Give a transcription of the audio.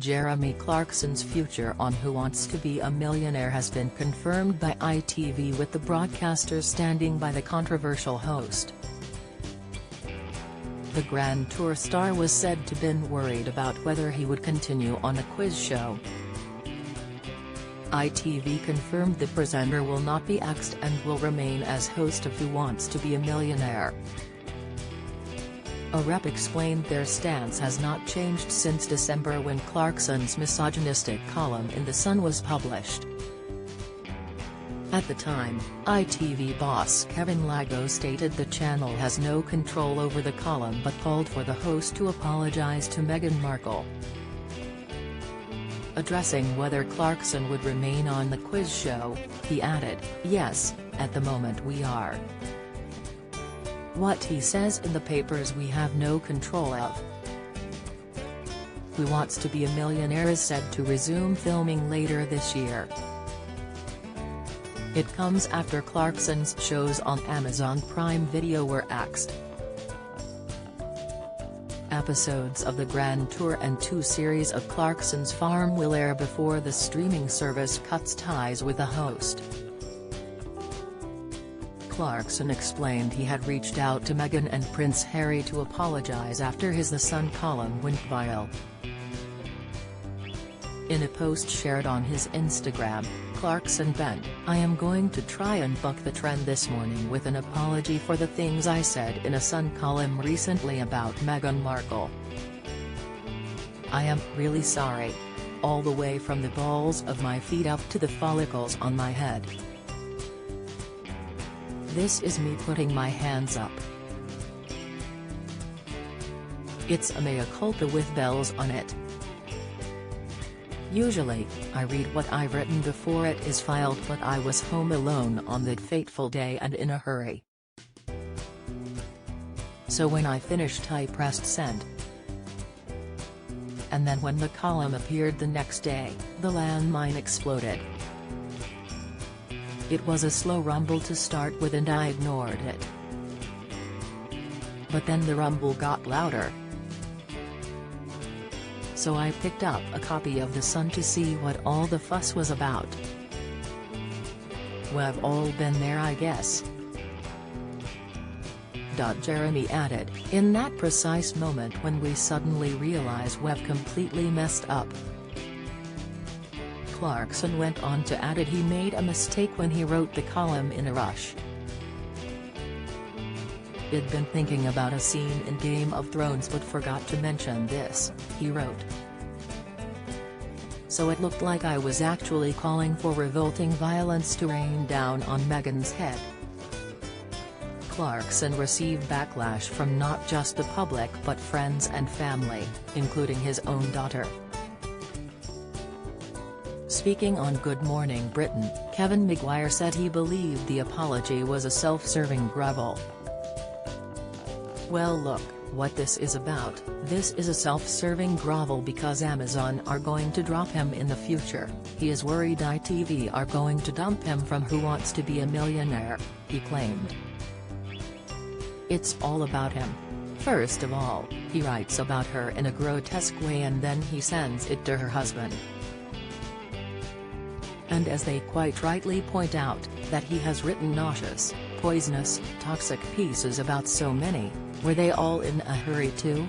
Jeremy Clarkson's future on Who Wants to Be a Millionaire has been confirmed by ITV, with the broadcaster standing by the controversial host. The Grand Tour star was said to have been worried about whether he would continue on the quiz show. ITV confirmed the presenter will not be axed and will remain as host of Who Wants to Be a Millionaire. A rep explained their stance has not changed since December, when Clarkson's misogynistic column in The Sun was published. At the time, ITV boss Kevin Lago stated the channel has no control over the column but called for the host to apologize to Meghan Markle. Addressing whether Clarkson would remain on the quiz show, he added, "Yes, at the moment we are. What he says in the papers we have no control of." Who Wants to Be a Millionaire is said to resume filming later this year. It comes after Clarkson's shows on Amazon Prime Video were axed. Episodes of the Grand Tour and 2 series of Clarkson's Farm will air before the streaming service cuts ties with the host. Clarkson explained he had reached out to Meghan and Prince Harry to apologize after his The Sun column went viral. In a post shared on his Instagram, Clarkson penned, "I am going to try and buck the trend this morning with an apology for the things I said in a Sun column recently about Meghan Markle. I am really sorry. All the way from the balls of my feet up to the follicles on my head. This is me putting my hands up. It's a mea culpa with bells on it. Usually, I read what I've written before it is filed, but I was home alone on that fateful day and in a hurry. So when I finished I pressed send. And then when the column appeared the next day, the landmine exploded. It was a slow rumble to start with and I ignored it. But then the rumble got louder. So I picked up a copy of The Sun to see what all the fuss was about. We've all been there, I guess." Jeremy added, "In that precise moment when we suddenly realize we've completely messed up." Clarkson went on to add he made a mistake when he wrote the column in a rush. "I'd been thinking about a scene in Game of Thrones but forgot to mention this," he wrote. "So it looked like I was actually calling for revolting violence to rain down on Meghan's head." Clarkson received backlash from not just the public but friends and family, including his own daughter. Speaking on Good Morning Britain, Kevin Maguire said he believed the apology was a self-serving grovel. "Well, look, what this is about, this is a self-serving grovel because Amazon are going to drop him in the future. He is worried ITV are going to dump him from Who Wants to Be a Millionaire," he claimed. "It's all about him. First of all, he writes about her in a grotesque way and then he sends it to her husband. And as they quite rightly point out, that he has written nauseous, poisonous, toxic pieces about so many. Were they all in a hurry too?